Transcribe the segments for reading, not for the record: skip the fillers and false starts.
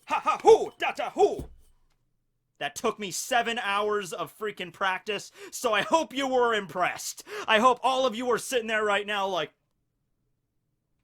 Ha ha hoo! Data hoo! That took me 7 hours of freaking practice, so I hope you were impressed. I hope all of you are sitting there right now like,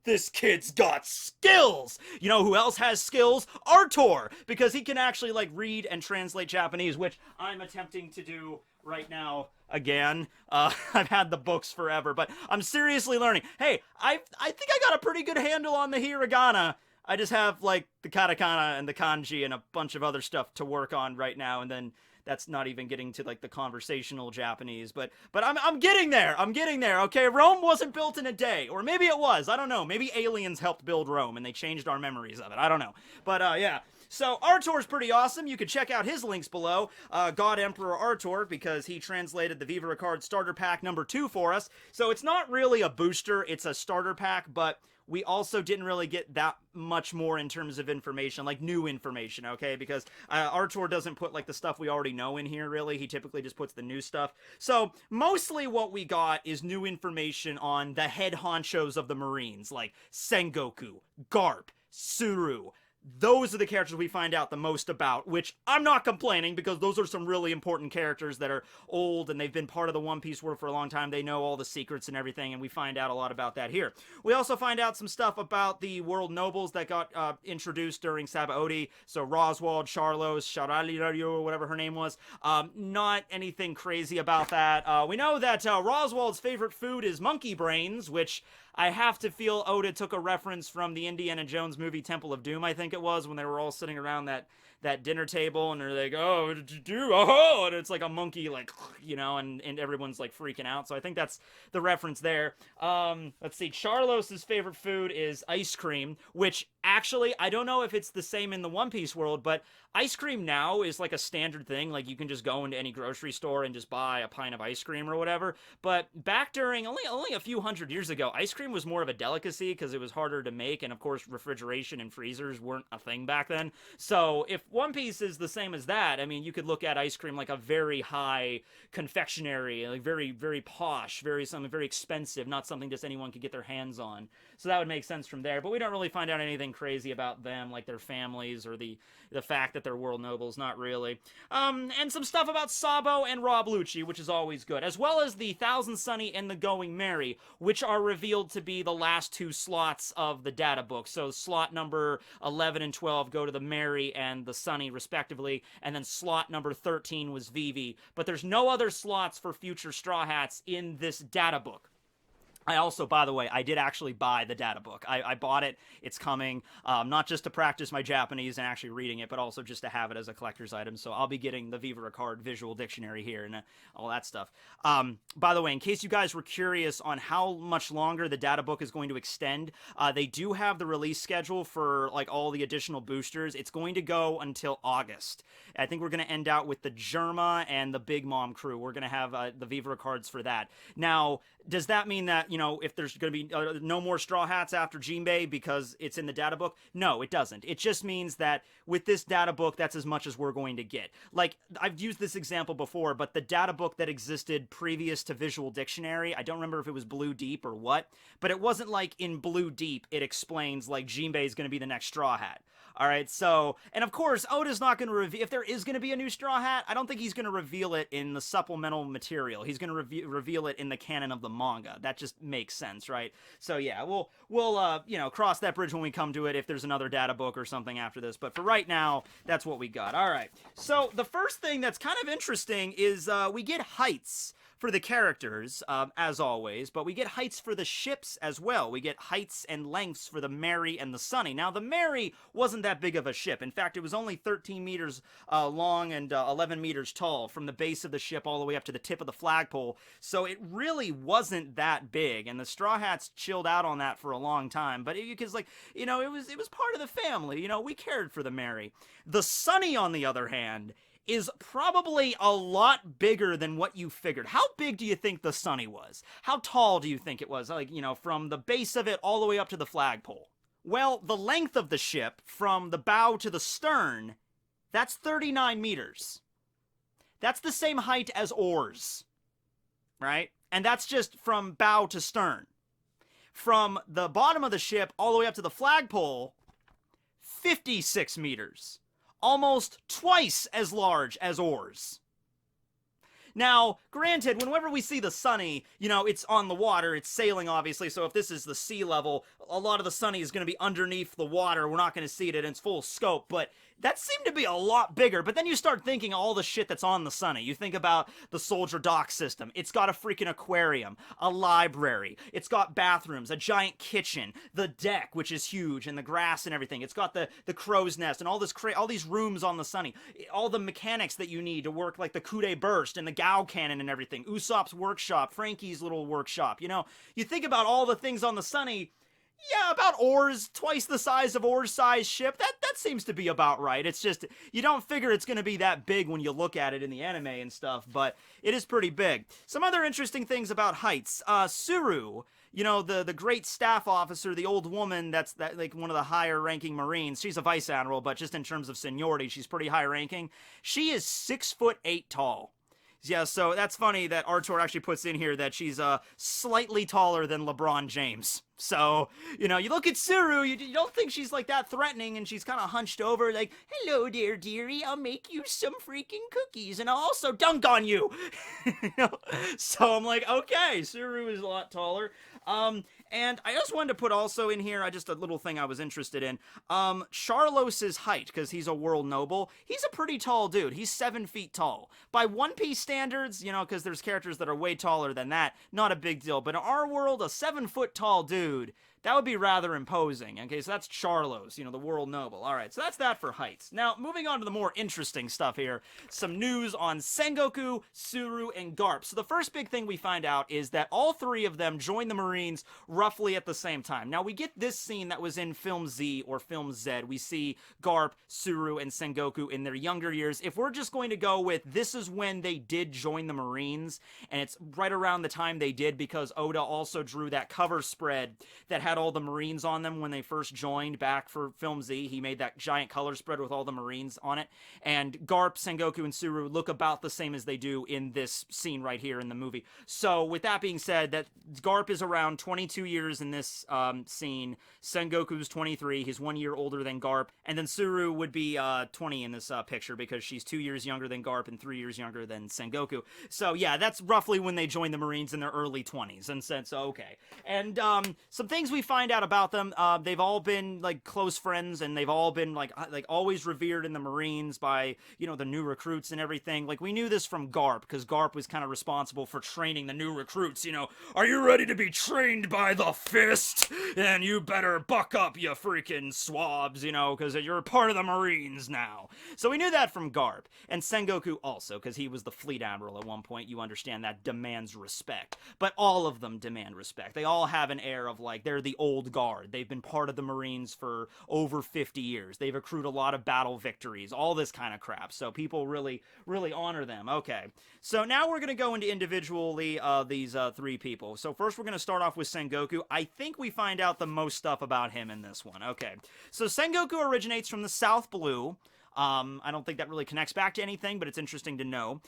this kid's got skills! You know who else has skills? Artur! Because he can actually, like, read and translate Japanese, which I'm attempting to do right now again. I've had the books forever, but I'm seriously learning. Hey, I think I got a pretty good handle on the hiragana. I just have, like, the katakana and the kanji and a bunch of other stuff to work on right now, and then that's not even getting to, like, the conversational Japanese, but I'm getting there. I'm getting there. Okay, Rome wasn't built in a day, or maybe it was. I don't know. Maybe aliens helped build Rome and they changed our memories of it. I don't know. But yeah. So Artur's pretty awesome. You can check out his links below. God Emperor Artur, because he translated the VIVRE card starter pack number 2 for us. So it's not really a booster, it's a starter pack, but we also didn't really get that much more in terms of information, like new information, okay? Because Artur doesn't put, like, the stuff we already know in here, really. He typically just puts the new stuff. So, mostly what we got is new information on the head honchos of the Marines, like Sengoku, Garp, Suru. Those are the characters we find out the most about, which I'm not complaining, because those are some really important characters that are old and they've been part of the One Piece world for a long time. They know all the secrets and everything, and we find out a lot about that here. We also find out some stuff about the world nobles that got introduced during Sabaody. So Roswald, Charlos, Sharalilario, whatever her name was. Not anything crazy about that. We know that Roswald's favorite food is monkey brains, which I have to feel Oda took a reference from the Indiana Jones movie Temple of Doom, I think it was, when they were all sitting around that dinner table, and they're like, oh, what did you do? Oh, and it's like a monkey, like, you know, and everyone's like freaking out. So I think that's the reference there. Let's see, Charlos's favorite food is ice cream, which actually, I don't know if it's the same in the One Piece world, but ice cream now is like a standard thing. Like, you can just go into any grocery store and just buy a pint of ice cream or whatever. But back during only a few hundred years ago, ice cream was more of a delicacy because it was harder to make, and of course refrigeration and freezers weren't a thing back then. So if One Piece is the same as that, I mean, you could look at ice cream like a very high confectionery, like very, very posh, something very expensive, not something just anyone could get their hands on. So that would make sense from there. But we don't really find out anything crazy about them, like their families or the fact that they're world nobles, not really. And some stuff about Sabo and Rob Lucci, which is always good, as well as the Thousand Sunny and the Going Merry, which are revealed to be the last 2 slots of the data book. So slot number 11 and 12 go to the Merry and the Sunny, respectively, and then slot number 13 was Vivi. But there's no other slots for future Straw Hats in this data book. I also, by the way, I did actually buy the data book. I bought it. It's coming, not just to practice my Japanese and actually reading it, but also just to have it as a collector's item. So I'll be getting the VIVRE card visual dictionary here and all that stuff. By the way, in case you guys were curious on how much longer the data book is going to extend, they do have the release schedule for like all the additional boosters. It's going to go until August. I think we're going to end out with the Germa and the Big Mom crew. We're going to have the VIVRE cards for that. Now, does that mean that, you know, if there's going to be no more Straw Hats after Jinbei because it's in the data book? No, it doesn't. It just means that with this data book, that's as much as we're going to get. Like, I've used this example before, but the data book that existed previous to Visual Dictionary, I don't remember if it was Blue Deep or what, but it wasn't like in Blue Deep it explains, like, Jinbei is going to be the next Straw Hat. All right, so, and of course, Oda's not going to reveal, if there is going to be a new Straw Hat, I don't think he's going to reveal it in the supplemental material. He's going to reveal it in the canon of the manga. That just makes sense, right? So yeah, we'll you know, cross that bridge when we come to it if there's another data book or something after this. But for right now, that's what we got. All right, so the first thing that's kind of interesting is we get heights for the characters, as always, but we get heights for the ships as well. We get heights and lengths for the Merry and the Sunny. Now, the Merry wasn't that big of a ship. In fact, it was only 13 meters long and 11 meters tall from the base of the ship all the way up to the tip of the flagpole, so it really wasn't that big, and the Straw Hats chilled out on that for a long time, but because, like, you know, it was part of the family, you know, we cared for the Merry. The Sunny, on the other hand, is probably a lot bigger than what you figured. How big do you think the Sunny was? How tall do you think it was? Like, you know, from the base of it all the way up to the flagpole. Well, the length of the ship, from the bow to the stern, that's 39 meters. That's the same height as oars, right? And that's just from bow to stern. From the bottom of the ship all the way up to the flagpole, 56 meters. Almost twice as large as oars. Now, granted, whenever we see the Sunny, you know, it's on the water, it's sailing, obviously, so if this is the sea level, a lot of the Sunny is going to be underneath the water, we're not going to see it in its full scope, but that seemed to be a lot bigger. But then you start thinking all the shit that's on the Sunny. You think about the Soldier Dock system. It's got a freaking aquarium, a library, it's got bathrooms, a giant kitchen, the deck, which is huge, and the grass and everything. It's got the crow's nest and all these rooms on the Sunny. All the mechanics that you need to work, like the Kude Burst and the Gao Cannon and everything. Usopp's workshop, Frankie's little workshop. You know, you think about all the things on the Sunny. Yeah, about oars, twice the size of oars size ship. That seems to be about right. It's just, you don't figure it's going to be that big when you look at it in the anime and stuff, but it is pretty big. Some other interesting things about heights. Suru, you know, the great staff officer, the old woman that's like one of the higher ranking Marines. She's a vice admiral, but just in terms of seniority, she's pretty high ranking. She is 6'8" tall. Yeah, so that's funny that Artur actually puts in here that she's slightly taller than LeBron James. So, you know, you look at Suru, you don't think she's like that threatening, and she's kind of hunched over like, hello there, dearie, I'll make you some freaking cookies, and I'll also dunk on you. You know? So I'm like, okay, Suru is a lot taller. And I just wanted to put also in here, just a little thing I was interested in. Charlos's height, because he's a world noble, he's a pretty tall dude. He's 7 feet tall. By One Piece standards, you know, because there's characters that are way taller than that, not a big deal. But in our world, a 7-foot tall dude, that would be rather imposing. Okay, so that's Charlos, you know, the world noble. All right, so that's that for heights. Now, moving on to the more interesting stuff here. Some news on Sengoku, Suru, and Garp. So the first big thing we find out is that all three of them join the Marines roughly at the same time. Now, we get this scene that was in Film Z or Film Z. We see Garp, Suru, and Sengoku in their younger years. If we're just going to go with this is when they did join the Marines, and it's right around the time they did because Oda also drew that cover spread that had all the Marines on them when they first joined back for Film Z. He made that giant color spread with all the Marines on it. And Garp, Sengoku, and Suru look about the same as they do in this scene right here in the movie. So with that being said, that Garp is around 22 years in this scene. Sengoku's 23. He's 1 year older than Garp. And then Suru would be 20 in this picture because she's 2 years younger than Garp and 3 years younger than Sengoku. So yeah, that's roughly when they joined the Marines in their early 20s. And so okay. And some things we find out about them, they've all been like close friends, and they've all been like always revered in the Marines by, you know, the new recruits and everything. Like, we knew this from Garp, because Garp was kind of responsible for training the new recruits. You know, are you ready to be trained by the fist? And you better buck up, you freaking swabs, you know, because you're part of the Marines now. So we knew that from Garp. And Sengoku also, because he was the fleet admiral at one point. You understand that demands respect. But all of them demand respect. They all have an air of like, they're the old guard. They've been part of the Marines for over 50 years. They've accrued a lot of battle victories, all this kind of crap. So people really, really honor them. Okay. So now we're going to go into individually these three people. So first we're going to start off with Sengoku. I think we find out the most stuff about him in this one. Okay. So Sengoku originates from the South Blue. I don't think that really connects back to anything, but it's interesting to know.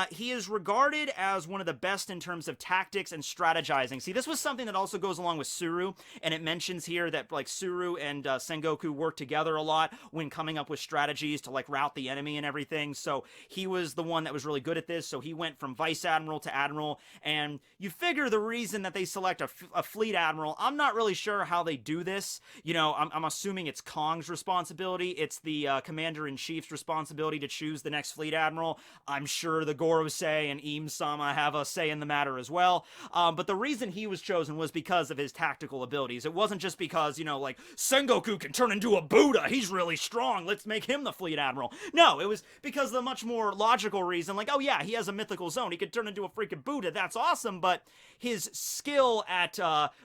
He is regarded as one of the best in terms of tactics and strategizing. See, this was something that also goes along with Suru, and it mentions here that, like, Suru and Sengoku work together a lot when coming up with strategies to, like, rout the enemy and everything, so he was the one that was really good at this, so he went from Vice Admiral to Admiral, and you figure the reason that they select a Fleet Admiral, I'm not really sure how they do this. You know, I'm assuming it's Kong's responsibility. It's the Commander-in-Chief's responsibility to choose the next Fleet Admiral. I'm sure the Gorosei and Im-sama have a say in the matter as well. But the reason he was chosen was because of his tactical abilities. It wasn't just because, you know, like, Sengoku can turn into a Buddha. He's really strong. Let's make him the Fleet Admiral. No, it was because of the much more logical reason. Like, oh yeah, he has a mythical zone. He could turn into a freaking Buddha. That's awesome. But his skill at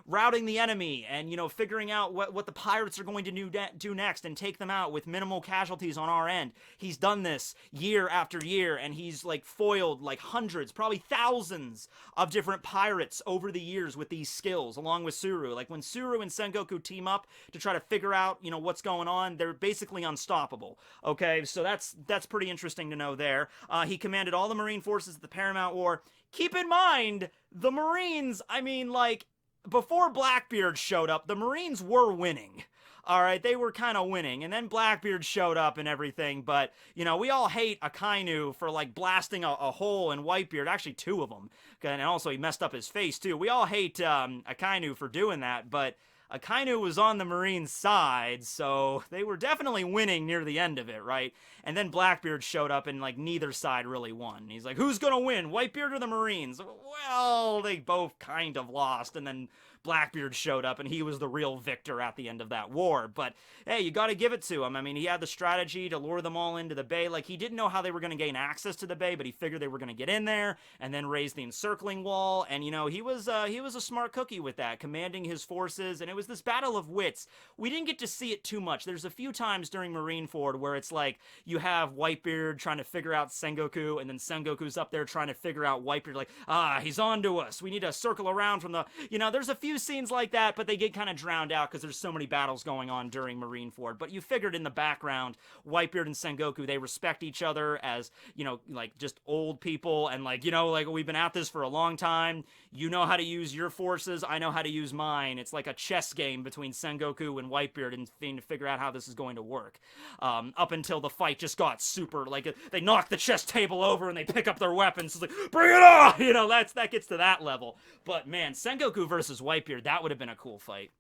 routing the enemy and, you know, figuring out what the pirates are going to do next and take them out with minimal casualties on our end. He's done this year after year, and he's like foiled like hundreds, probably thousands of different pirates over the years with these skills, along with Suru. Like, when Suru and Sengoku team up to try to figure out, you know, what's going on, they're basically unstoppable. Okay, so that's pretty interesting to know there. He commanded all the Marine forces at the Paramount War. Keep in mind, the Marines, I mean, like, before Blackbeard showed up, the Marines were winning. All right, they were kind of winning, and then Blackbeard showed up and everything, but, you know, we all hate Akainu for, like, blasting a hole in Whitebeard, actually 2 of them, and also he messed up his face, too. We all hate Akainu for doing that, but Akainu was on the Marines' side, so they were definitely winning near the end of it, right? And then Blackbeard showed up, and, like, neither side really won. He's like, who's gonna win, Whitebeard or the Marines? Well, they both kind of lost, and then Blackbeard showed up, and he was the real victor at the end of that war. But, hey, you gotta give it to him. I mean, he had the strategy to lure them all into the bay. Like, he didn't know how they were gonna gain access to the bay, but he figured they were gonna get in there, and then raise the encircling wall, and, you know, he was a smart cookie with that, commanding his forces, and it was this battle of wits. We didn't get to see it too much. There's a few times during Marineford where it's like, you have Whitebeard trying to figure out Sengoku, and then Sengoku's up there trying to figure out Whitebeard, like, he's on to us. We need to circle around from the, you know, there's a few scenes like that, but they get kind of drowned out because there's so many battles going on during Marineford. But you figured in the background, Whitebeard and Sengoku, they respect each other as, you know, like, just old people, and, like, you know, like, we've been at this for a long time. You know how to use your forces, I know how to use mine. It's like a chess game between Sengoku and Whitebeard, and to figure out how this is going to work. Up until the fight just got super, like, they knock the chess table over and they pick up their weapons. It's like, bring it on! You know, that gets to that level. But, man, Sengoku versus Whitebeard, that would have been a cool fight.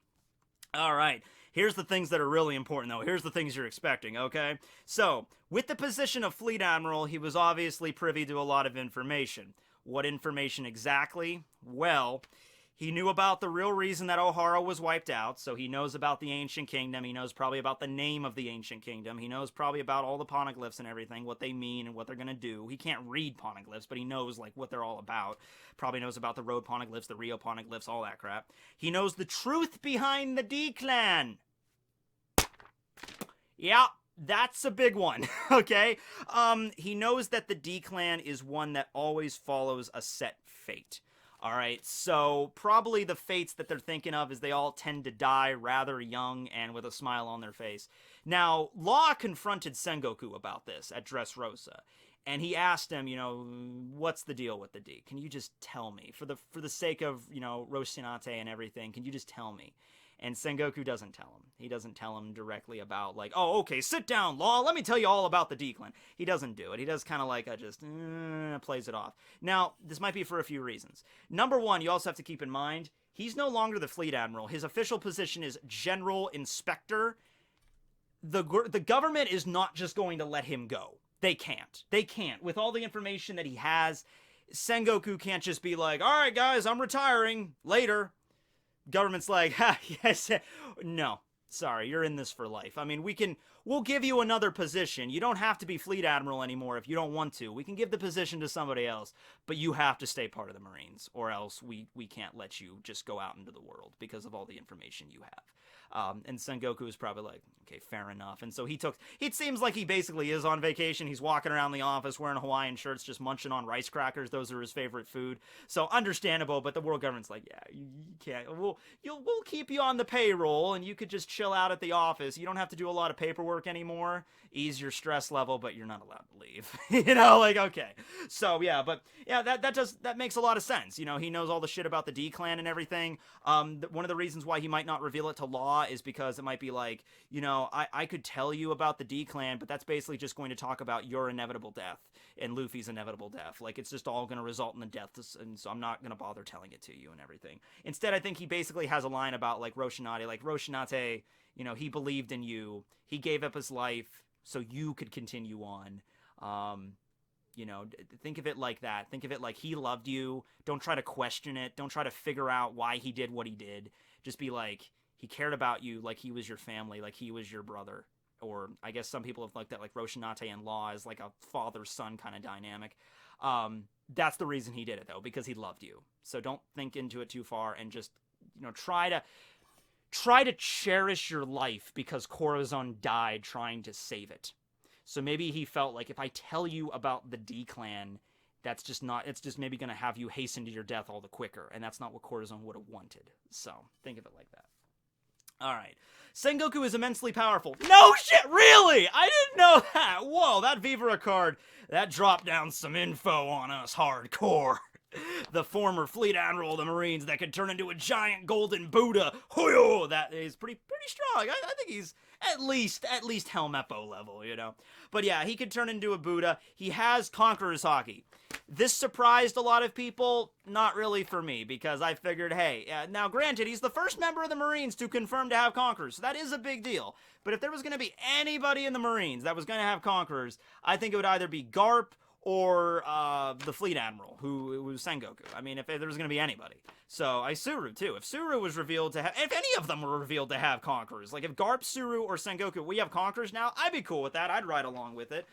Alright, here's the things that are really important, though. Here's the things you're expecting, okay? So, with the position of Fleet Admiral, he was obviously privy to a lot of information. What information exactly? Well, he knew about the real reason that Ohara was wiped out, so he knows about the Ancient Kingdom, he knows probably about the name of the Ancient Kingdom, he knows probably about all the poneglyphs and everything, what they mean and what they're gonna do. He can't read poneglyphs, but he knows, like, what they're all about. Probably knows about the road poneglyphs, the Rio poneglyphs, all that crap. He knows the truth behind the D-Clan! Yeah, that's a big one, okay? He knows that the D-Clan is one that always follows a set fate. Alright, so probably the fates that they're thinking of is they all tend to die rather young and with a smile on their face. Now, Law confronted Sengoku about this at Dressrosa, and he asked him, you know, what's the deal with the D? Can you just tell me? For the sake of, you know, Roshinate and everything, can you just tell me? And Sengoku doesn't tell him. He doesn't tell him directly about, like, oh, okay, sit down, Law, let me tell you all about the D-Clan. He doesn't do it. He does kind of like plays it off. Now, this might be for a few reasons. Number one, you also have to keep in mind, he's no longer the Fleet Admiral. His official position is General Inspector. The government is not just going to let him go. They can't. They can't. With all the information that he has, Sengoku can't just be like, all right, guys, I'm retiring. Later. Government's like, yes, no, sorry, you're in this for life. I mean, we'll give you another position. You don't have to be Fleet Admiral anymore if you don't want to. We can give the position to somebody else, but you have to stay part of the Marines, or else we can't let you just go out into the world because of all the information you have. And Sengoku is probably like, okay, fair enough. And so it seems like he basically is on vacation. He's walking around the office wearing Hawaiian shirts, just munching on rice crackers. Those are his favorite food. So understandable, but the world government's like, yeah, you can't. We'll keep you on the payroll, and you could just chill out at the office. You don't have to do a lot of paperwork anymore. Ease your stress level, but you're not allowed to leave. You know, like, okay. So, yeah, but, yeah, that makes a lot of sense. You know, he knows all the shit about the D-Clan and everything. One of the reasons why he might not reveal it to Law is because it might be like, you know, I could tell you about the D-Clan, but that's basically just going to talk about your inevitable death and Luffy's inevitable death. Like, it's just all going to result in the death, and so I'm not going to bother telling it to you and everything. Instead, I think he basically has a line about, like, Roshinate, you know, he believed in you. He gave up his life so you could continue on. You know, think of it like that. Think of it like he loved you. Don't try to question it. Don't try to figure out why he did what he did. Just be like, he cared about you like he was your family, like he was your brother. Or I guess some people have looked at like Roshinate and Law as like a father-son kind of dynamic. That's the reason he did it, though, because he loved you. So don't think into it too far, and just, you know, try to cherish your life because Corazon died trying to save it. So maybe he felt like, if I tell you about the D-Clan, it's just maybe going to have you hasten to your death all the quicker, and that's not what Corazon would have wanted. So think of it like that. Alright. Sengoku is immensely powerful. No shit, really? I didn't know that. Whoa, that VIVRE card, that dropped down some info on us hardcore. the former fleet admiral of the Marines that could turn into a giant golden Buddha. Hoyo! That is pretty strong. I think he's at least Helmeppo level, you know. But yeah, he could turn into a Buddha. He has Conqueror's Haki. This surprised a lot of people. Not really for me, because I figured, hey, now granted, he's the first member of the Marines to confirm to have Conquerors, so that is a big deal. But if there was going to be anybody in the Marines that was going to have Conquerors, I think it would either be Garp or the Fleet Admiral, who was Sengoku. I mean, if there was going to be anybody. So, Suru, too. If Suru was revealed to have... If any of them were revealed to have Conquerors, like if Garp, Suru, or Sengoku, we have Conquerors now, I'd be cool with that. I'd ride along with it.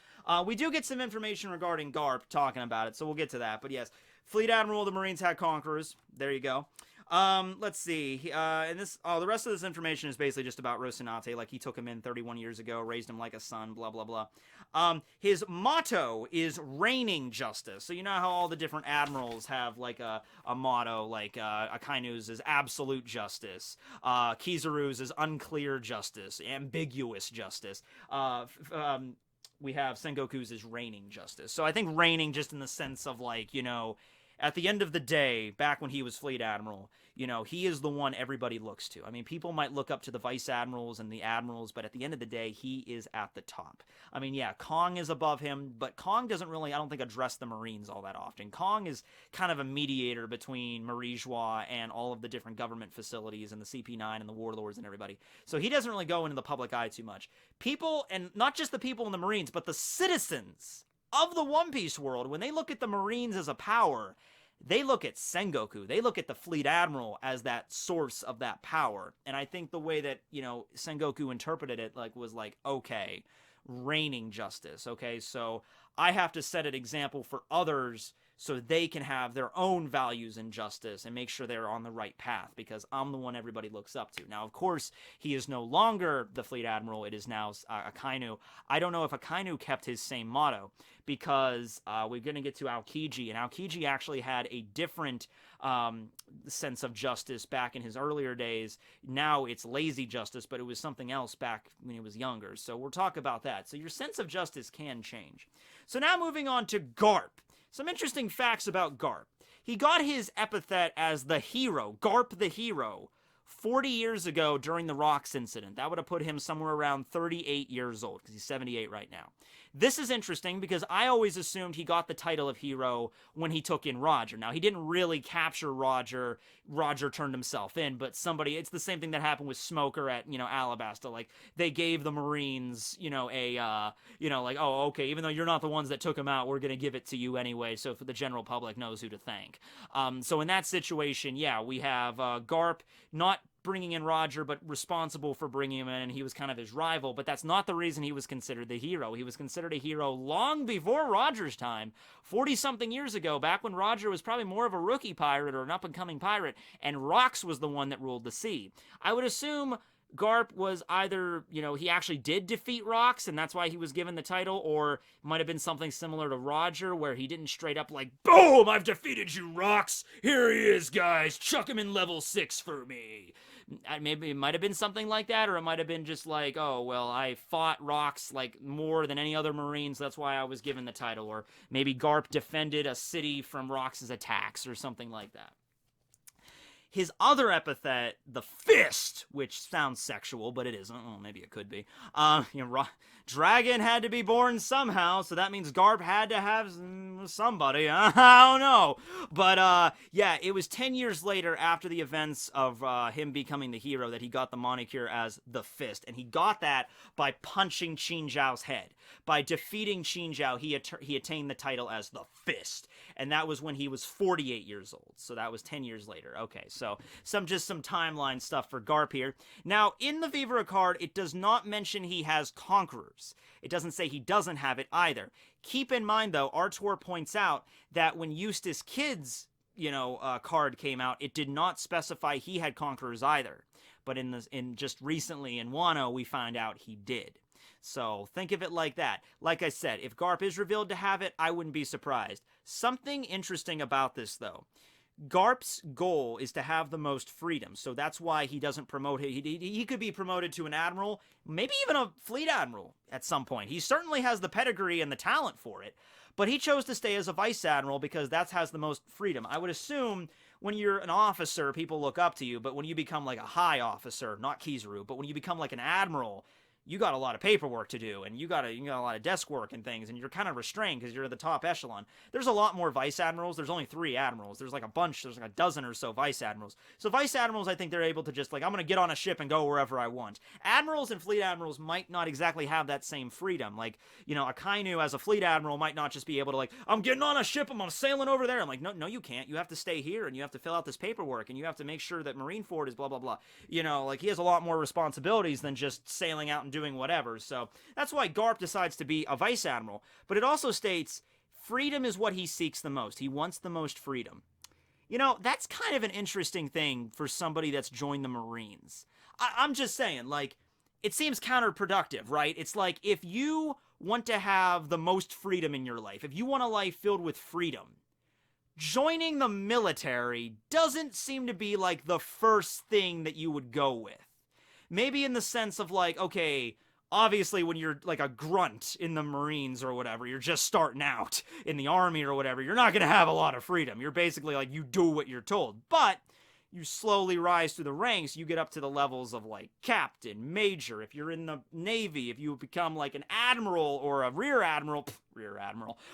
We do get some information regarding Garp talking about it, so we'll get to that. But yes, Fleet Admiral of the Marines had Conquerors. There you go. Let's see. And the rest of this information is basically just about Rocinante. Like, he took him in 31 years ago, raised him like a son, blah, blah, blah. His motto is reigning justice. So you know how all the different admirals have, like, a motto, like, Akainu's is absolute justice. Kizaru's is unclear justice, ambiguous justice. We have Sengoku's is reigning justice. So I think reigning just in the sense of, like, you know, at the end of the day, back when he was Fleet Admiral, you know, he is the one everybody looks to. I mean, people might look up to the Vice Admirals and the Admirals, but at the end of the day, he is at the top. I mean, yeah, Kong is above him, but Kong doesn't really, I don't think, address the Marines all that often. Kong is kind of a mediator between Marie Joie and all of the different government facilities and the CP9 and the Warlords and everybody. So he doesn't really go into the public eye too much. People, and not just the people in the Marines, but the citizens of the One Piece world, when they look at the Marines as a power, they look at Sengoku, they look at the Fleet Admiral as that source of that power. And I think the way that, you know, Sengoku interpreted it, like, was like, okay, reigning justice, okay? So I have to set an example for others so they can have their own values and justice and make sure they're on the right path, because I'm the one everybody looks up to. Now, of course, he is no longer the Fleet Admiral. It is now Akainu. I don't know if Akainu kept his same motto, because we're going to get to Aokiji, and Aokiji actually had a different sense of justice back in his earlier days. Now it's lazy justice, but it was something else back when he was younger. So we'll talk about that. So your sense of justice can change. So now moving on to Garp. Some interesting facts about Garp. He got his epithet as the hero, Garp the Hero, 40 years ago during the Rocks incident. That would have put him somewhere around 38 years old, because he's 78 right now. This is interesting because I always assumed he got the title of hero when he took in Roger. Now, he didn't really capture Roger. Roger turned himself in, but somebody, it's the same thing that happened with Smoker at, you know, Alabasta. Like, they gave the Marines, you know, like, oh, okay, even though you're not the ones that took him out, we're going to give it to you anyway, so the general public knows who to thank. So in that situation, yeah, we have Garp not bringing in Roger, but responsible for bringing him in, and he was kind of his rival, but that's not the reason he was considered the hero. He was considered a hero long before Roger's time, 40-something years ago, back when Roger was probably more of a rookie pirate or an up-and-coming pirate, and Rocks was the one that ruled the sea. I would assume Garp was either, you know, he actually did defeat Rocks, and that's why he was given the title, or it might have been something similar to Roger, where he didn't straight up like, boom, I've defeated you, Rocks! Here he is, guys! Chuck him in level 6 for me! Maybe it might have been something like that, or it might have been just like, oh, well, I fought Rocks, like, more than any other Marines, that's why I was given the title, or maybe Garp defended a city from Rocks' attacks, or something like that. His other epithet, the Fist, which sounds sexual, but it isn't. Well, maybe it could be. You know, Dragon had to be born somehow, so that means Garp had to have somebody. I don't know. But, yeah, it was 10 years later after the events of him becoming the hero that he got the moniker as the Fist. And he got that by punching Qin Zhao's head. By defeating Qin Zhao, he attained the title as the Fist. And that was when he was 48 years old. So that was 10 years later. Okay, so some timeline stuff for Garp here. Now, in the VIVRE card, it does not mention he has Conquerors. It doesn't say he doesn't have it either. Keep in mind, though, Artor points out that when Eustace Kid's, you know, card came out, it did not specify he had Conquerors either. But in just recently in Wano, we found out he did. So think of it like that. Like I said, if Garp is revealed to have it, I wouldn't be surprised. Something interesting about this, though. Garp's goal is to have the most freedom, so that's why he doesn't promote. He could be promoted to an admiral, maybe even a fleet admiral at some point. He certainly has the pedigree and the talent for it, but he chose to stay as a vice admiral because that has the most freedom. I would assume when you're an officer, people look up to you, but when you become like a high officer, not Kizaru, but when you become like an admiral, you got a lot of paperwork to do, and you got a lot of desk work and things, and you're kind of restrained because you're at the top echelon. There's a lot more vice admirals. There's only 3 admirals. There's like a bunch. There's like a dozen or so vice admirals. So vice admirals, I think they're able to just like, I'm going to get on a ship and go wherever I want. Admirals and fleet admirals might not exactly have that same freedom. Like, you know, a Kainu as a fleet admiral might not just be able to like, I'm getting on a ship, I'm sailing over there. I'm like, no, you can't. You have to stay here, and you have to fill out this paperwork, and you have to make sure that Marineford is blah, blah, blah. You know, like he has a lot more responsibilities than just sailing out and doing whatever. So that's why Garp decides to be a vice admiral. But it also states freedom is what he seeks the most. He wants the most freedom. You know, that's kind of an interesting thing for somebody that's joined the Marines. I'm just saying, like, it seems counterproductive, right? It's like if you want to have the most freedom in your life, if you want a life filled with freedom, joining the military doesn't seem to be like the first thing that you would go with. Maybe in the sense of like, okay, obviously, when you're like a grunt in the Marines or whatever, you're just starting out in the Army or whatever, you're not going to have a lot of freedom. You're basically like, you do what you're told. But you slowly rise through the ranks, you get up to the levels of like captain, major. If you're in the Navy, if you become like an admiral or a rear admiral,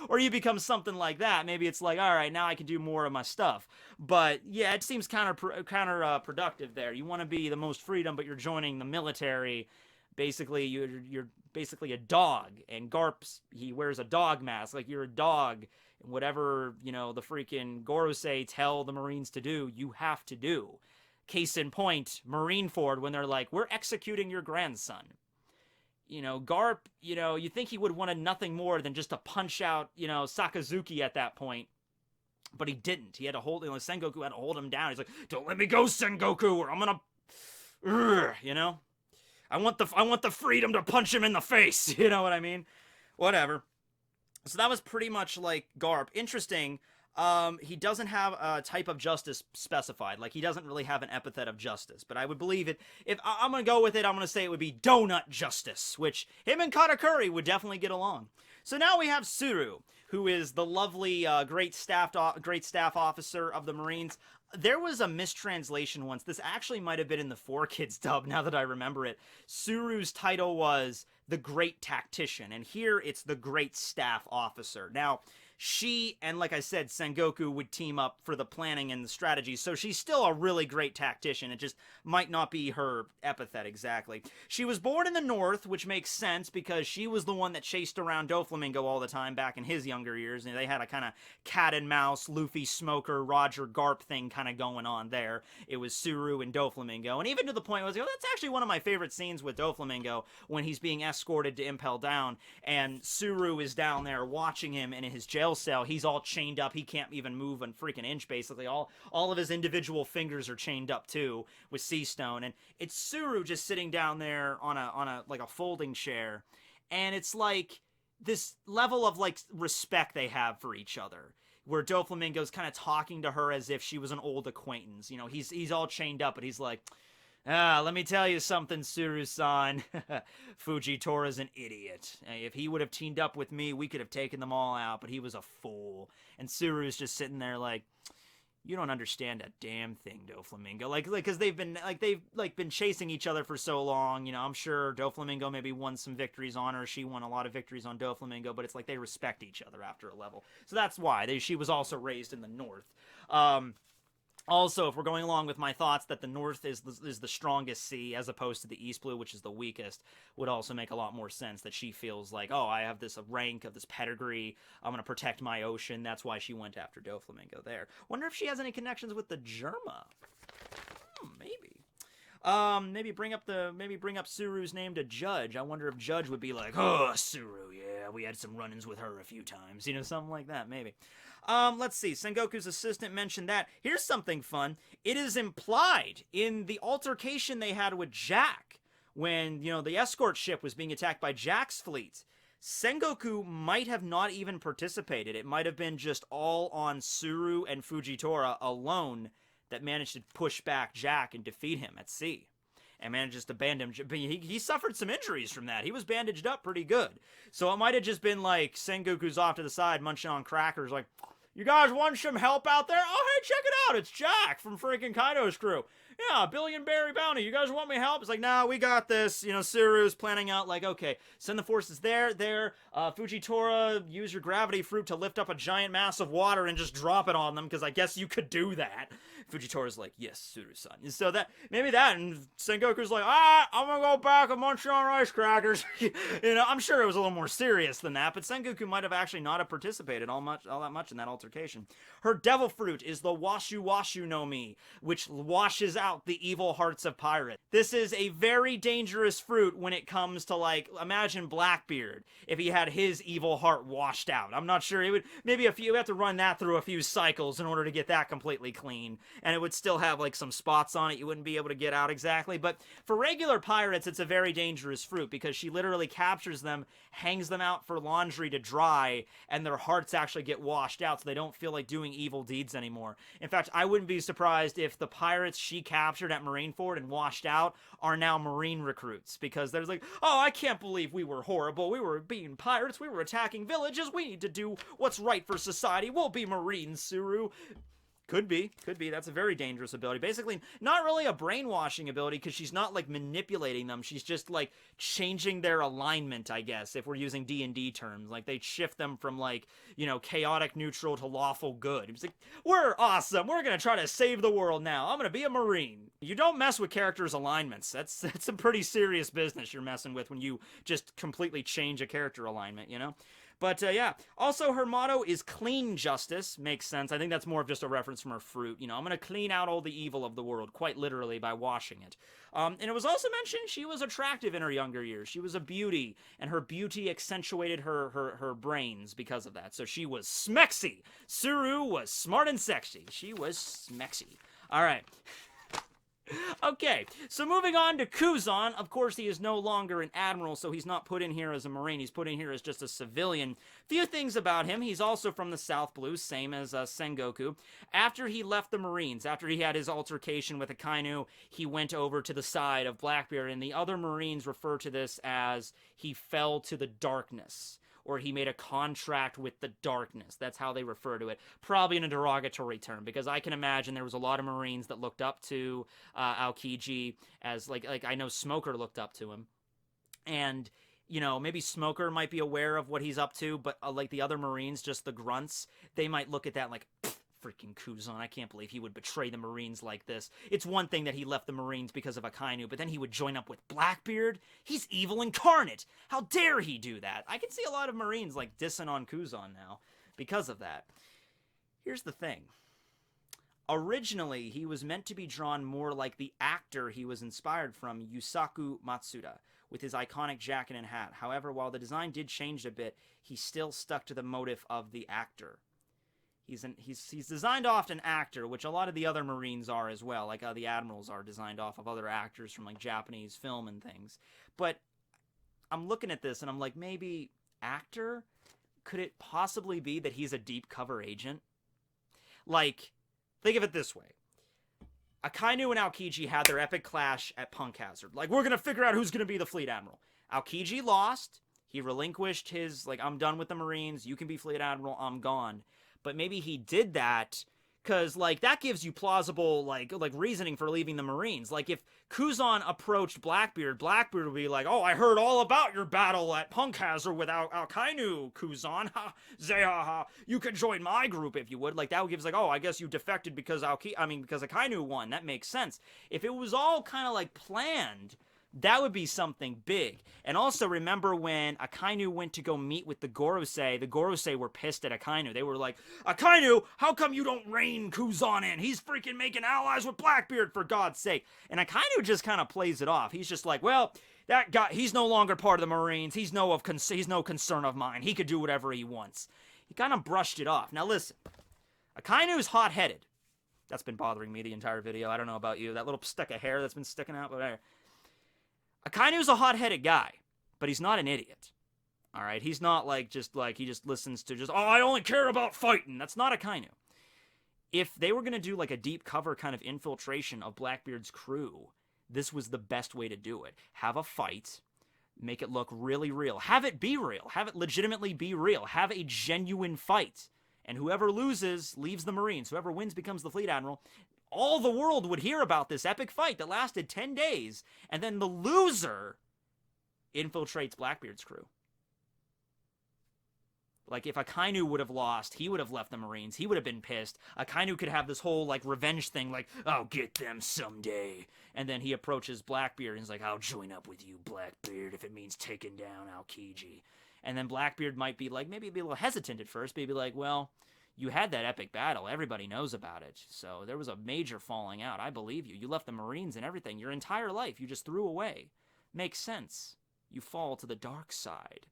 or you become something like that, maybe it's like, all right, now I can do more of my stuff. But yeah, it seems counterproductive there. You want to be the most freedom, but you're joining the military. Basically, you're basically a dog, and Garp's, he wears a dog mask, like you're a dog, and whatever, you know, the freaking Gorosei tell the Marines to do, you have to do. Case in point, Marineford, when they're like, we're executing your grandson. You know, Garp, you know, you think he would wanted nothing more than just to punch out, you know, Sakazuki at that point. But he didn't. He had to hold, you know, Sengoku had to hold him down. He's like, don't let me go, Sengoku, or I'm gonna, you know? I want the freedom to punch him in the face. You know what I mean? Whatever. So that was pretty much like Garp. Interesting. He doesn't have a type of justice specified. Like, he doesn't really have an epithet of justice. But I would believe it. If I'm going to go with it, I'm going to say it would be donut justice, which him and Katakuri would definitely get along. So now we have Tsuru, who is the lovely, great staff officer of the Marines. There was a mistranslation once. This actually might have been in the 4Kids dub, now that I remember it. Tsuru's title was the Great Tactician, and here it's the Great Staff Officer. Now, she and, like I said, Sengoku would team up for the planning and the strategy, so she's still a really great tactician. It just might not be her epithet exactly. She was born in the North, which makes sense because she was the one that chased around Doflamingo all the time back in his younger years, and they had a kind of cat and mouse, Luffy Smoker, Roger Garp thing kind of going on there. It was Tsuru and Doflamingo, and even to the point where I was like, oh, that's actually one of my favorite scenes with Doflamingo when he's being escorted to Impel Down, and Tsuru is down there watching him in his jail cell. He's all chained up. He can't even move a freaking inch, basically. All of his individual fingers are chained up too with sea stone, and it's Tsuru just sitting down there on a like a folding chair, and it's like this level of like respect they have for each other, where Doflamingo's kind of talking to her as if she was an old acquaintance. You know, he's all chained up, but he's like, let me tell you something, Tsuru-san. Fujitori's an idiot. If he would have teamed up with me, we could have taken them all out, but he was a fool. And Tsuru's just sitting there like, you don't understand a damn thing, Doflamingo. Like, because they've been chasing each other for so long. You know, I'm sure Doflamingo maybe won some victories on her. She won a lot of victories on Doflamingo, but it's like they respect each other after a level. So that's why she was also raised in the North. Also, if we're going along with my thoughts that the North is the strongest sea as opposed to the East Blue, which is the weakest, would also make a lot more sense that she feels like, oh, I have this rank of this pedigree, I'm going to protect my ocean. That's why she went after Doflamingo there. Wonder if she has any connections with the Germa. Maybe. Maybe bring up Tsuru's name to Judge. I wonder if Judge would be like, oh, Tsuru, yeah, we had some run-ins with her a few times. You know, something like that, maybe. Let's see. Sengoku's assistant mentioned that. Here's something fun. It is implied in the altercation they had with Jack when, you know, the escort ship was being attacked by Jack's fleet, Sengoku might have not even participated. It might have been just all on Tsuru and Fujitora alone that managed to push back Jack and defeat him at sea. And manages to band him. He suffered some injuries from that. He was bandaged up pretty good. So it might have just been like Sengoku's off to the side munching on crackers like, you guys want some help out there? Oh, hey, check it out. It's Jack from freaking Kaido's crew. Yeah, Billion Berry Bounty. You guys want me help? It's like, nah, we got this. You know, Tsuru's planning out like, okay, send the forces there. Fujitora, use your gravity fruit to lift up a giant mass of water and just drop it on them, because I guess you could do that. Fujitora's like, yes, Tsuru-san. So that, maybe that, and Sengoku's like, I'm gonna go back and munch on rice crackers. You know, I'm sure it was a little more serious than that, but Sengoku might have actually not have participated all that much in that altercation. Her devil fruit is the Washu Washu no Mi, which washes out the evil hearts of pirates. This is a very dangerous fruit when it comes to, like, imagine Blackbeard if he had his evil heart washed out. I'm not sure. It would maybe you have to run that through a few cycles in order to get that completely clean, and it would still have like some spots on it you wouldn't be able to get out exactly. But for regular pirates, it's a very dangerous fruit because she literally captures them, hangs them out for laundry to dry, and their hearts actually get washed out so they don't feel like doing evil deeds anymore. In fact, I wouldn't be surprised if the pirates she captured at Marineford and washed out are now Marine recruits, because there's like, oh, I can't believe we were horrible. We were being pirates. We were attacking villages. We need to do what's right for society. We'll be Marines, Tsuru. Could be. That's a very dangerous ability. Basically, not really a brainwashing ability, because she's not, like, manipulating them. She's just, like, changing their alignment, I guess, if we're using D&D terms. Like, they shift them from, like, you know, chaotic neutral to lawful good. It's like, we're awesome. We're gonna try to save the world now. I'm gonna be a Marine. You don't mess with characters' alignments. That's some pretty serious business you're messing with when you just completely change a character alignment, you know? But, yeah. Also, her motto is clean justice. Makes sense. I think that's more of just a reference from her fruit. You know, I'm going to clean out all the evil of the world, quite literally, by washing it. And it was also mentioned she was attractive in her younger years. She was a beauty, and her beauty accentuated her brains because of that. So she was smexy. Tsuru was smart and sexy. She was smexy. All right. Okay, so moving on to Kuzan. Of course, he is no longer an admiral, so he's not put in here as a Marine. He's put in here as just a civilian. Few things about him. He's also from the South Blue, same as Sengoku. After he left the Marines, after he had his altercation with Akainu, he went over to the side of Blackbeard, and the other Marines refer to this as he fell to the darkness, or he made a contract with the darkness. That's how they refer to it. Probably in a derogatory term, because I can imagine there was a lot of Marines that looked up to Aokiji, as, like I know Smoker looked up to him. And, you know, maybe Smoker might be aware of what he's up to, but like the other Marines, just the grunts, they might look at that like, freaking Kuzan, I can't believe he would betray the Marines like this. It's one thing that he left the Marines because of Akainu, but then he would join up with Blackbeard? He's evil incarnate! How dare he do that? I can see a lot of Marines, like, dissing on Kuzan now because of that. Here's the thing. Originally, he was meant to be drawn more like the actor he was inspired from, Yusaku Matsuda, with his iconic jacket and hat. However, while the design did change a bit, he still stuck to the motif of the actor. He's designed off an actor, which a lot of the other Marines are as well. Like the admirals are designed off of other actors from like Japanese film and things. But I'm looking at this and I'm like, maybe actor? Could it possibly be that he's a deep cover agent? Like, think of it this way. Akainu and Aokiji had their epic clash at Punk Hazard. Like, we're going to figure out who's going to be the fleet admiral. Aokiji lost. He relinquished his, like, I'm done with the Marines. You can be fleet admiral. I'm gone. But maybe he did that because, like, that gives you plausible, like reasoning for leaving the Marines. Like, if Kuzan approached Blackbeard, Blackbeard would be like, oh, I heard all about your battle at Punk Hazard with Akainu, Kuzan. Ha, zehaha. You could join my group if you would. Like, that would give us, like, oh, I guess you defected because because Akainu won. That makes sense. If it was all kind of, like, planned, that would be something big. And also remember when Akainu went to go meet with the Gorosei were pissed at Akainu. They were like, Akainu, how come you don't rein Kuzan in? He's freaking making allies with Blackbeard, for God's sake. And Akainu just kind of plays it off. He's just like, well, that guy, he's no longer part of the Marines. He's no concern of mine. He could do whatever he wants. He kind of brushed it off. Now listen, Akainu's hot-headed. That's been bothering me the entire video. I don't know about you. That little stick of hair that's been sticking out, whatever. Akainu's a hot-headed guy, but he's not an idiot. All right, he's not like just like he just listens to just, oh, I only care about fighting. That's not Akainu. If they were going to do like a deep cover kind of infiltration of Blackbeard's crew, this was the best way to do it. Have a fight, make it look really real. Have it be real. Have it legitimately be real. Have a genuine fight. And whoever loses leaves the Marines. Whoever wins becomes the Fleet Admiral. All the world would hear about this epic fight that lasted 10 days. And then the loser infiltrates Blackbeard's crew. Like, if Akainu would have lost, he would have left the Marines. He would have been pissed. Akainu could have this whole, like, revenge thing, like, I'll get them someday. And then he approaches Blackbeard and he's like, I'll join up with you, Blackbeard, if it means taking down Aokiji. And then Blackbeard might be like, maybe be a little hesitant at first, but he'd be like, well, you had that epic battle. Everybody knows about it. So there was a major falling out. I believe you. You left the Marines and everything. Your entire life you just threw away. Makes sense. You fall to the dark side.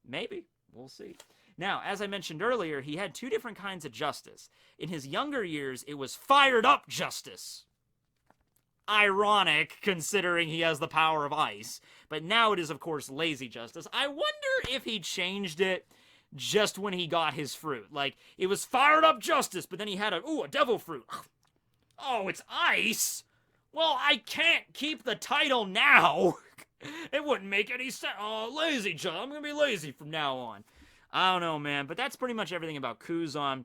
Maybe. We'll see. Now, as I mentioned earlier, he had two different kinds of justice. In his younger years, it was fired up justice. Ironic, considering he has the power of ice. But now it is, of course, lazy justice. I wonder if he changed it just when he got his fruit. Like, it was fired up justice, but then he had a devil fruit. Oh, it's ice? Well, I can't keep the title now. It wouldn't make any sense. Oh, lazy, John. I'm going to be lazy from now on. I don't know, man. But that's pretty much everything about Kuzan.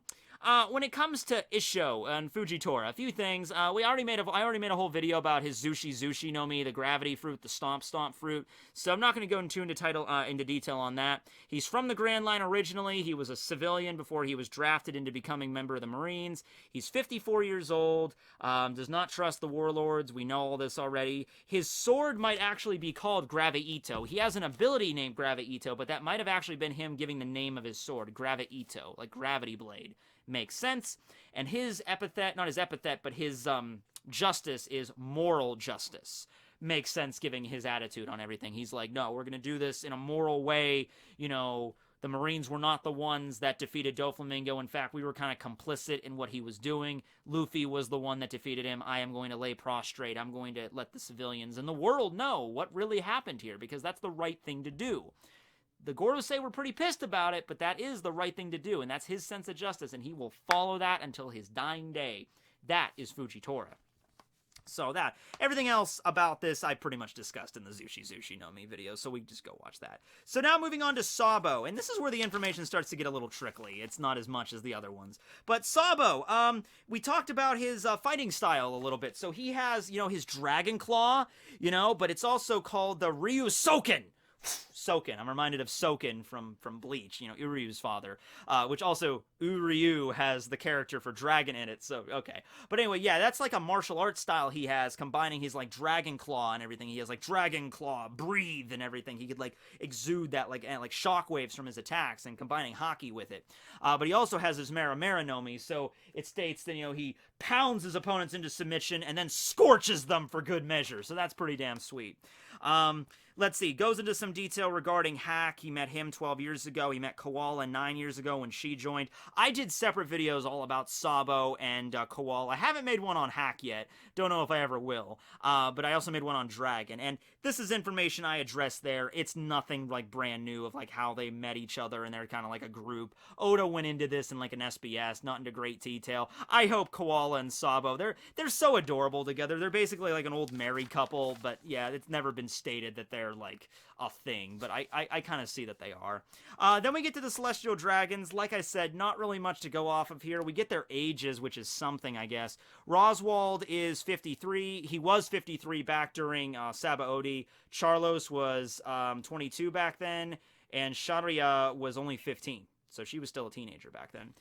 When it comes to Isho and Fujitora, a few things. I already made a whole video about his Zushi no Mi, the gravity fruit, the stomp fruit. So I'm not going to go into detail on that. He's from the Grand Line originally. He was a civilian before he was drafted into becoming a member of the Marines. He's 54 years old. Does not trust the warlords. We know all this already. His sword might actually be called Gravi-Ito. He has an ability named Gravi-Ito, but that might have actually been him giving the name of his sword, Gravi-Ito, like Gravity Blade. Makes sense. And his epithet, not his epithet, but his justice is moral justice. Makes sense given his attitude on everything. He's like, no, we're going to do this in a moral way. You know, the Marines were not the ones that defeated Doflamingo. In fact, we were kind of complicit in what he was doing. Luffy was the one that defeated him. I am going to lay prostrate. I'm going to let the civilians and the world know what really happened here, because that's the right thing to do. The Gorosei were pretty pissed about it, but that is the right thing to do, and that's his sense of justice, and he will follow that until his dying day. That is Fujitora. So that. Everything else about this I pretty much discussed in the Zushi no Mi video, so we just go watch that. So now moving on to Sabo, and this is where the information starts to get a little trickly. It's not as much as the other ones. But Sabo, we talked about his fighting style a little bit. So he has, his Dragon Claw, but it's also called the Ryu Soken. Soken. I'm reminded of Soken from Bleach, Uryu's father, which also Uryu has the character for dragon in it, so okay. But anyway, yeah, that's like a martial arts style he has, combining his like Dragon Claw and everything. He has like Dragon Claw, breathe and everything. He could like exude that like shockwaves from his attacks and combining Haki with it. But he also has his Mera no Mi, so it states that, he pounds his opponents into submission and then scorches them for good measure, so that's pretty damn sweet. Let's see, goes into some detail regarding Hack. He met him 12 years ago. He met Koala 9 years ago when she joined. I did separate videos all about Sabo and Koala. I haven't made one on Hack yet. Don't know if I ever will. But I also made one on Dragon. And this is information I addressed there. It's nothing like brand new of like how they met each other and they're kind of like a group. Oda went into this in like an SBS, not into great detail. I hope Koala and Sabo, they're so adorable together. They're basically like an old married couple, but yeah, it's never been stated that they're like a thing, but I kind of see that they are. Then we get to the Celestial Dragons. Like I said, not really much to go off of here. We get their ages, which is something, I guess. Roswald is 53. He was 53 back during Saba Odi. Charlos was 22 back then, and Sharia was only 15. So she was still a teenager back then.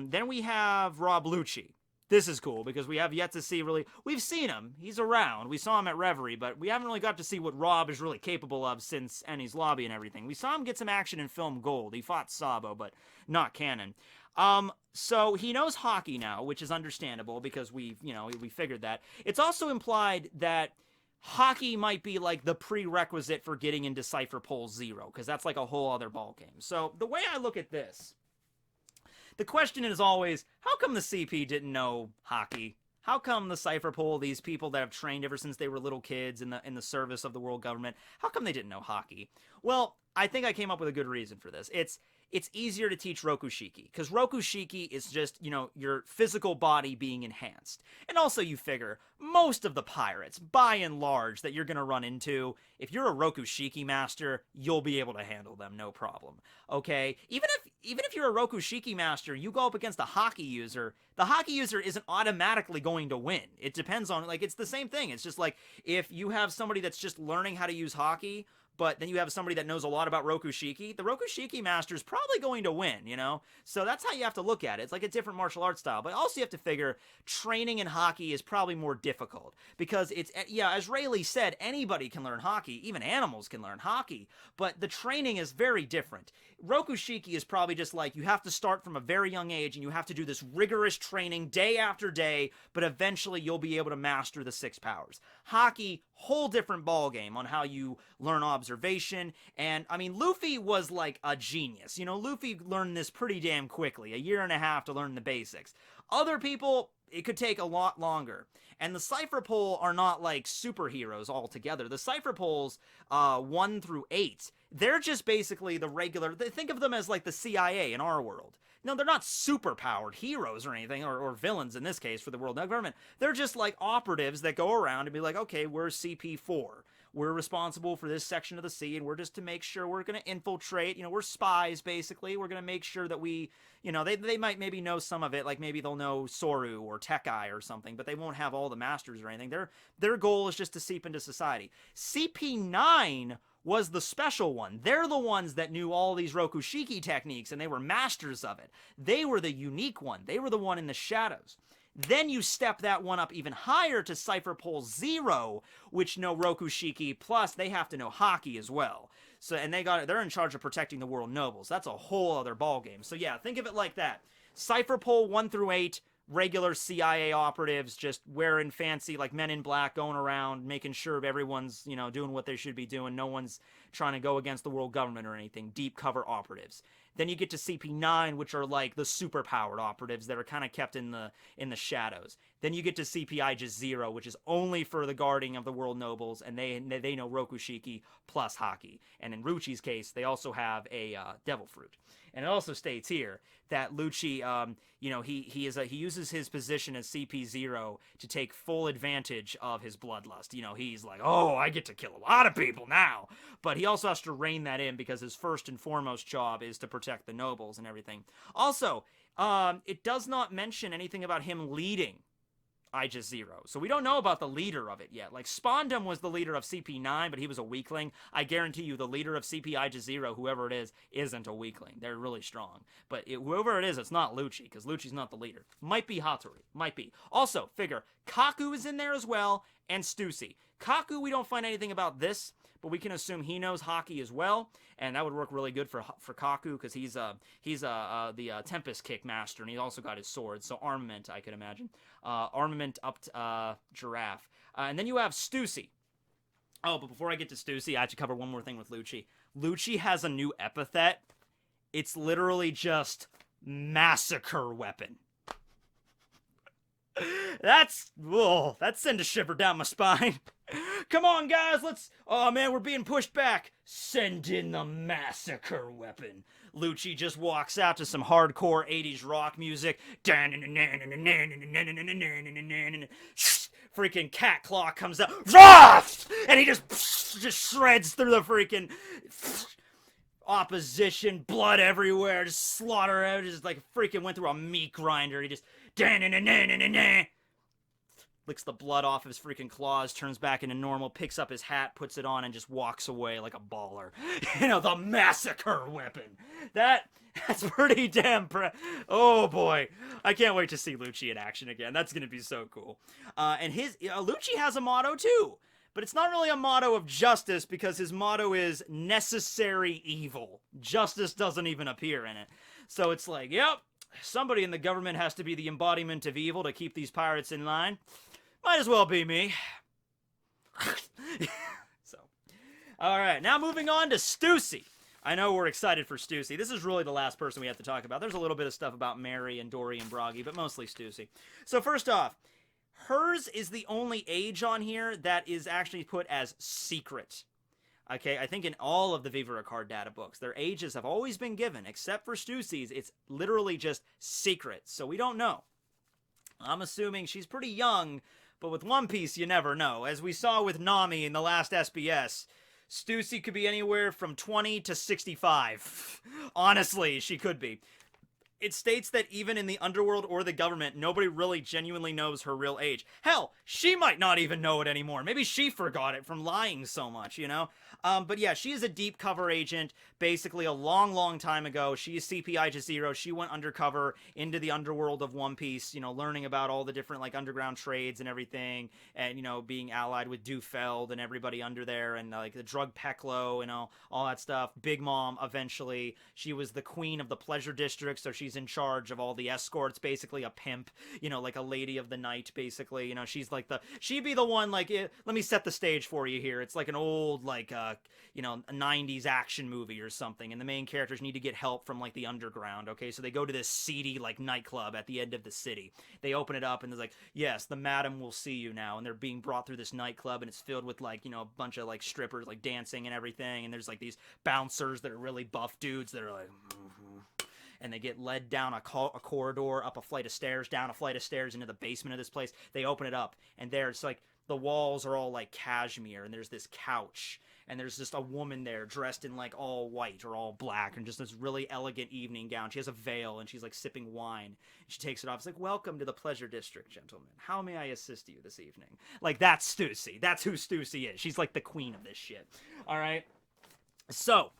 Then we have Rob Lucci. This is cool, because we have yet to see really... We've seen him. He's around. We saw him at Reverie, but we haven't really got to see what Rob is really capable of since Enies Lobby and everything. We saw him get some action in Film Gold. He fought Sabo, but not canon. So he knows hockey now, which is understandable, because we figured that. It's also implied that hockey might be like the prerequisite for getting into Cypher Pole 0, because that's like a whole other ballgame. So the way I look at this... The question is always, how come the CP didn't know hockey? How come the Cypher Pole, these people that have trained ever since they were little kids in the service of the world government, how come they didn't know hockey? Well, I think I came up with a good reason for this. It's easier to teach Rokushiki, because Rokushiki is just, you know, your physical body being enhanced. And also you figure, most of the pirates, by and large, that you're going to run into, if you're a Rokushiki master, you'll be able to handle them, no problem. Okay? Even if you're a Rokushiki master, you go up against a hockey user, the hockey user isn't automatically going to win. It depends on, like, it's the same thing. It's just like, if you have somebody that's just learning how to use hockey, but then you have somebody that knows a lot about Rokushiki, the Rokushiki master is probably going to win, you know? So that's how you have to look at it. It's like a different martial arts style. But also you have to figure training in hockey is probably more difficult. Because it's, yeah, as Rayleigh said, anybody can learn hockey. Even animals can learn hockey. But the training is very different. Rokushiki is probably just like, you have to start from a very young age and you have to do this rigorous training day after day, but eventually you'll be able to master the 6 powers. Hockey, whole different ballgame on how you learn observation. And, I mean, Luffy was like a genius. You know, Luffy learned this pretty damn quickly. 1.5 years to learn the basics. Other people, it could take a lot longer. And the Cypher Pole are not like superheroes altogether. The Cypher Poles, 1 through 8, they're just basically the regular, think of them as like the CIA in our world. No, they're not super-powered heroes or anything, or villains in this case for the world government. They're just like operatives that go around and be like, okay, we're CP4. We're responsible for this section of the sea, and we're just to make sure we're going to infiltrate. You know, we're spies, basically. We're going to make sure that we, you know, they might maybe know some of it, like maybe they'll know Soru or Tekai or something, but they won't have all the masters or anything. Their goal is just to seep into society. CP9 was the special one. They're the ones that knew all these Rokushiki techniques, and they were masters of it. They were the unique one. They were the one in the shadows. Then you step that one up even higher to Cypher Pole 0, which know Rokushiki, plus they have to know hockey as well. So, and they're in charge of protecting the world nobles. That's a whole other ballgame. So yeah, think of it like that. Cypher Pole 1 through 8, regular CIA operatives just wearing fancy, like Men in Black, going around making sure everyone's, you know, doing what they should be doing. No one's trying to go against the world government or anything. Deep cover operatives. Then you get to CP9, which are like the super-powered operatives that are kind of kept in the shadows. Then you get to CPI just 0, which is only for the guarding of the world nobles, and they know Rokushiki plus hockey. And in Ruchi's case, they also have a devil fruit. And it also states here that Lucci, you know, he uses his position as CP0 to take full advantage of his bloodlust. You know, he's like, oh, I get to kill a lot of people now. But he also has to rein that in because his first and foremost job is to protect the nobles and everything. Also, it does not mention anything about him leading Aegis 0. So we don't know about the leader of it yet. Like, Spondum was the leader of CP9, but he was a weakling. I guarantee you the leader of CP Aegis 0, whoever it is, isn't a weakling. They're really strong. But whoever it is, it's not Lucci, because Lucci's not the leader. Might be Hattori. Might be. Also, figure, Kaku is in there as well, and Stussy. Kaku, we don't find anything about this, but we can assume he knows hockey as well, and that would work really good for Kaku, because he's the Tempest Kick master, and he's also got his sword, so armament, I could imagine. Armament up to Giraffe. And then you have Stussy. Oh, but before I get to Stussy, I have to cover one more thing with Lucci. Lucci has a new epithet. It's literally just massacre weapon. That sent a shiver down my spine. Come on, guys, oh man, we're being pushed back. Send in the massacre weapon. Lucci just walks out to some hardcore 80s rock music. Freaking Cat Claw comes out. And he just shreds through the freaking opposition, blood everywhere, just slaughter, just like freaking went through a meat grinder. He just licks the blood off his freaking claws, turns back into normal, picks up his hat, puts it on, and just walks away like a baller. You know, the massacre weapon. That's pretty damn oh boy. I can't wait to see Lucci in action again. That's gonna be so cool. And Lucci has a motto too. But it's not really a motto of justice, because his motto is necessary evil. Justice doesn't even appear in it. So it's like, yep, somebody in the government has to be the embodiment of evil to keep these pirates in line. Might as well be me. So, alright, now moving on to Stussy. I know we're excited for Stussy. This is really the last person we have to talk about. There's a little bit of stuff about Mary and Dorian Biragi, but mostly Stussy. So first off, hers is the only age on here that is actually put as secret. Okay, I think in all of the VIVRE card data books, their ages have always been given, except for Stussy's. It's literally just secret, so we don't know. I'm assuming she's pretty young, but with One Piece, you never know. As we saw with Nami in the last SBS, Stussy could be anywhere from 20 to 65. Honestly, she could be. It states that even in the underworld or the government, nobody really genuinely knows her real age. Hell, she might not even know it anymore. Maybe she forgot it from lying so much, you know? But yeah, she is a deep cover agent. Basically, a long, long time ago, she is CPI to zero. She went undercover into the underworld of One Piece, you know, learning about all the different, like, underground trades and everything. And, you know, being allied with Dufeld and everybody under there. And, like, the drug Peklo and all that stuff. Big Mom, eventually. She was the queen of the Pleasure District, so she's in charge of all the escorts, basically a pimp, you know, like a lady of the night, basically. You know, she's like she'd be the one, like, let me set the stage for you here. It's like an old, like, you know, a 90s action movie or something, and the main characters need to get help from, like, the underground, okay? So they go to this seedy, like, nightclub at the end of the city. They open it up, and there's like, yes, the madam will see you now, and they're being brought through this nightclub, and it's filled with, like, you know, a bunch of, like, strippers, like, dancing and everything, and there's, like, these bouncers that are really buff dudes that are like, and they get led down a corridor, up a flight of stairs, down a flight of stairs into the basement of this place. They open it up, and there's, like, the walls are all, like, cashmere, and there's this couch, and there's just a woman there dressed in, like, all white or all black, and just this really elegant evening gown. She has a veil, and she's, like, sipping wine. She takes it off. It's like, welcome to the Pleasure District, gentlemen. How may I assist you this evening? Like, that's Stussy. That's who Stussy is. She's, like, the queen of this shit. All right? So,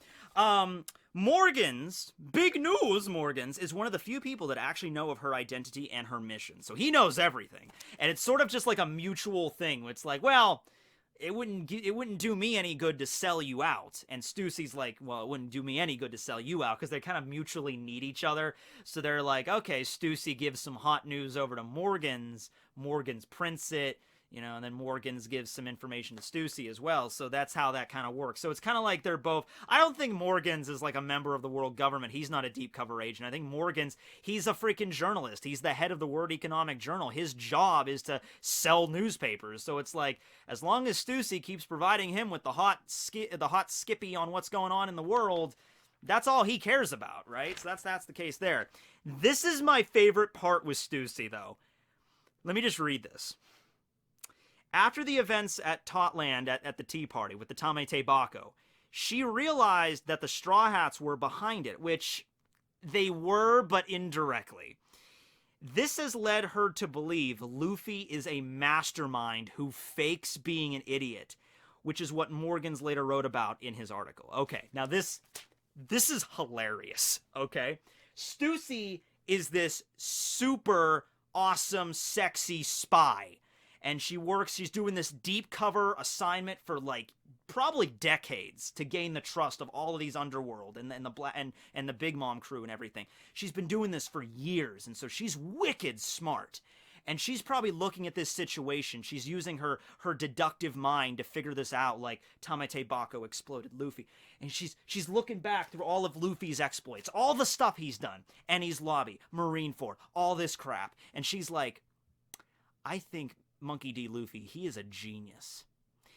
Morgans, big news, Morgans, is one of the few people that actually know of her identity and her mission. So he knows everything. And it's sort of just like a mutual thing. It's like, well, it wouldn't do me any good to sell you out. And Stussy's like, well, it wouldn't do me any good to sell you out, because they kind of mutually need each other. So they're like, okay, Stussy gives some hot news over to Morgans. Morgans prints it. You know, and then Morgans gives some information to Stussy as well, so that's how that kind of works. So it's kind of like they're both... I don't think Morgans is like a member of the world government. He's not a deep cover agent. I think Morgans, he's a freaking journalist. He's the head of the World Economic Journal. His job is to sell newspapers. So it's like, as long as Stussy keeps providing him with the hot skippy on what's going on in the world, that's all he cares about, right? So that's the case there. This is my favorite part with Stussy, though. Let me just read this. After the events at Totland at the tea party with the Tamete Bako, she realized that the Straw Hats were behind it, which they were, but indirectly. This has led her to believe Luffy is a mastermind who fakes being an idiot, which is what Morgans later wrote about in his article. Okay, now this is hilarious, okay? Stussy is this super awesome, sexy spy. And she's doing this deep cover assignment for, like, probably decades to gain the trust of all of these underworld and the Big Mom crew and everything. She's been doing this for years, and so she's wicked smart. And she's probably looking at this situation. She's using her deductive mind to figure this out, like Tamete Bako exploded Luffy. And she's looking back through all of Luffy's exploits, all the stuff he's done. Enies Lobby, Marineford, all this crap. And she's like, I think Monkey D. Luffy, he is a genius.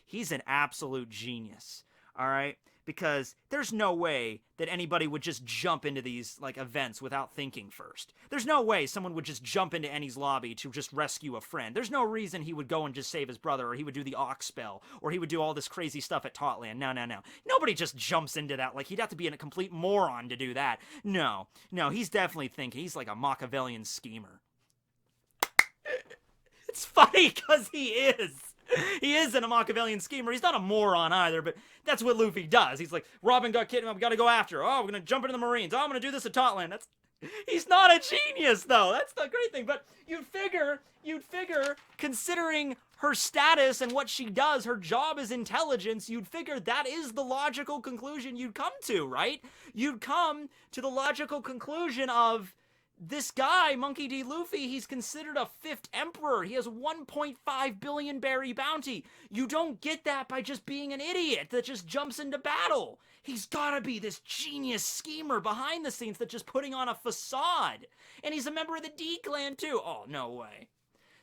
He's an absolute genius, all right? Because there's no way that anybody would just jump into these, like, events without thinking first. There's no way someone would just jump into Enies Lobby to just rescue a friend. There's no reason he would go and just save his brother, or he would do the Ox spell, or he would do all this crazy stuff at Totland. No. Nobody just jumps into that. Like, he'd have to be a complete moron to do that. No, he's definitely thinking. He's like a Machiavellian schemer. It's funny because he is. He is a Machiavellian schemer. He's not a moron either, but that's what Luffy does. He's like, Robin got kidnapped, we gotta go after her. Oh, we're gonna jump into the Marines. Oh, I'm gonna do this at Totland. He's not a genius, though. That's the great thing. But you'd figure, considering her status and what she does, her job is intelligence, you'd figure that is the logical conclusion you'd come to, right? You'd come to the logical conclusion of, this guy, Monkey D. Luffy, he's considered a fifth emperor. He has 1.5 billion berry bounty. You don't get that by just being an idiot that just jumps into battle. He's gotta be this genius schemer behind the scenes that's just putting on a facade. And he's a member of the D-Clan too. Oh, no way.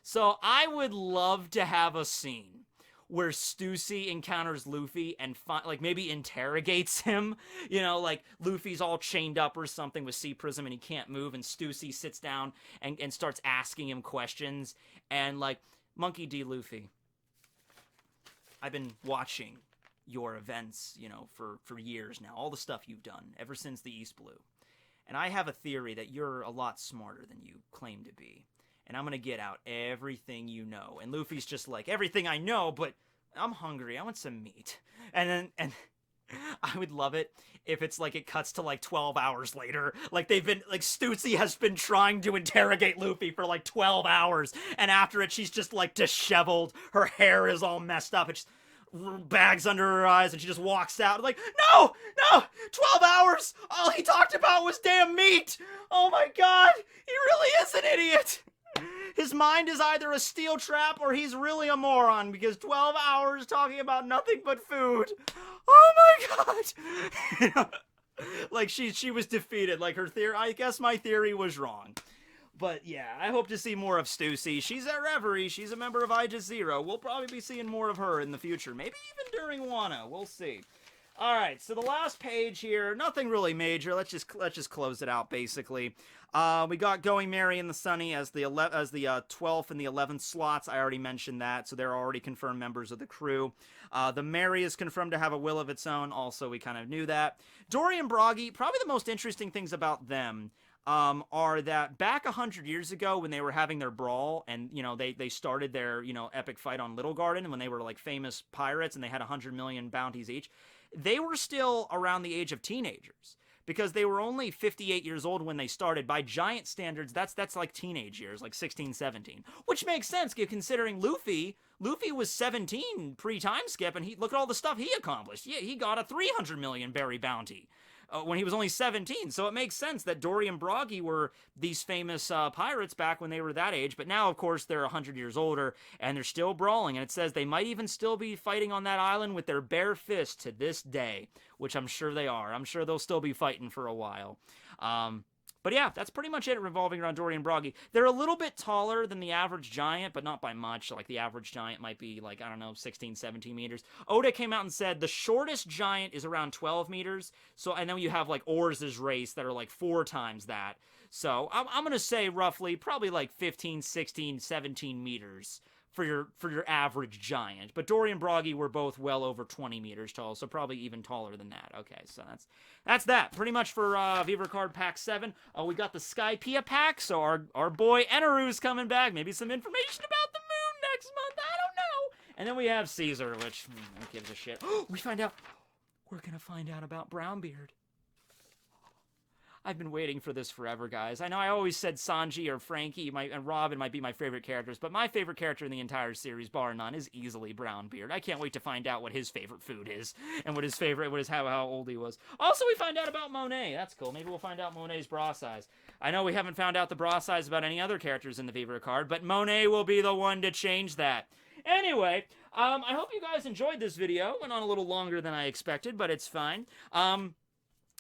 So I would love to have a scene where Stussy encounters Luffy and like maybe interrogates him. You know, like Luffy's all chained up or something with Sea Prism and he can't move, and Stussy sits down and starts asking him questions. And like, Monkey D. Luffy, I've been watching your events, you know, for years now. All the stuff you've done ever since the East Blue. And I have a theory that you're a lot smarter than you claim to be. And I'm going to get out everything you know. And Luffy's just like, everything I know, but I'm hungry. I want some meat. And I would love it if it's like it cuts to like 12 hours later. Like Stussy has been trying to interrogate Luffy for like 12 hours. And after it, she's just like disheveled. Her hair is all messed up. It's bags under her eyes, and she just walks out like, no, 12 hours. All he talked about was damn meat. Oh my God. He really is an idiot. His mind is either a steel trap or he's really a moron, because 12 hours talking about nothing but food. Oh my God. Like she was defeated. Like her theory, I guess my theory was wrong. But yeah, I hope to see more of Stussy. She's at Reverie. She's a member of Aegis Zero. We'll probably be seeing more of her in the future. Maybe even during Wano. We'll see. All right, so the last page here, nothing really major. Let's just close it out, basically. We got Going Merry and the Sunny as the 12th and the 11th slots. I already mentioned that, so they're already confirmed members of the crew. The Merry is confirmed to have a will of its own. Also, we kind of knew that. Dorian Biragi, probably the most interesting things about them are that back 100 years ago when they were having their brawl, and, you know, they started their, you know, epic fight on Little Garden when they were, like, famous pirates and they had 100 million bounties each, they were still around the age of teenagers. Because they were only 58 years old when they started. By giant standards, that's like teenage years, like 16, 17. Which makes sense, considering Luffy was 17 pre-time skip, and look at all the stuff he accomplished. Yeah, he got a 300 million berry bounty when he was only 17. So it makes sense that Dorian Biragi were these famous pirates back when they were that age. But now, of course, they're 100 years older, and they're still brawling. And it says they might even still be fighting on that island with their bare fists to this day, which I'm sure they are. I'm sure they'll still be fighting for a while. But yeah, that's pretty much it revolving around Dorian Biragi. They're a little bit taller than the average giant, but not by much. Like, the average giant might be, like, I don't know, 16, 17 meters. Oda came out and said the shortest giant is around 12 meters. So I know you have, like, Oars' race that are, like, 4 times that. So I'm going to say roughly probably, like, 15, 16, 17 meters for your average giant. But Dorian Biragi were both well over 20 meters tall, so probably even taller than that. Okay, so that's that. Pretty much for VIVRE Card Pack 7. We got the Skypiea pack, so our boy Eneru's coming back. Maybe some information about the moon next month. I don't know. And then we have Caesar, which, who gives a shit. We're going to find out about Brownbeard. I've been waiting for this forever, guys. I know I always said Sanji or Frankie and Robin might be my favorite characters, but my favorite character in the entire series, bar none, is easily Brownbeard. I can't wait to find out what his favorite food is, and how old he was. Also, we find out about Monet. That's cool. Maybe we'll find out Monet's bra size. I know we haven't found out the bra size about any other characters in the VIVRE card, but Monet will be the one to change that. Anyway, I hope you guys enjoyed this video. Went on a little longer than I expected, but it's fine.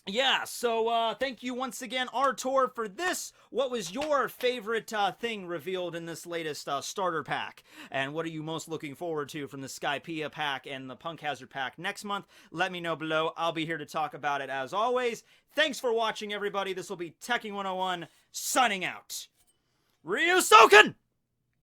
Yeah, so thank you once again, Artor, for this. What was your favorite thing revealed in this latest starter pack? And what are you most looking forward to from the Skypiea pack and the Punk Hazard pack next month? Let me know below. I'll be here to talk about it as always. Thanks for watching, everybody. This will be Tekking101 signing out. Ryusoken!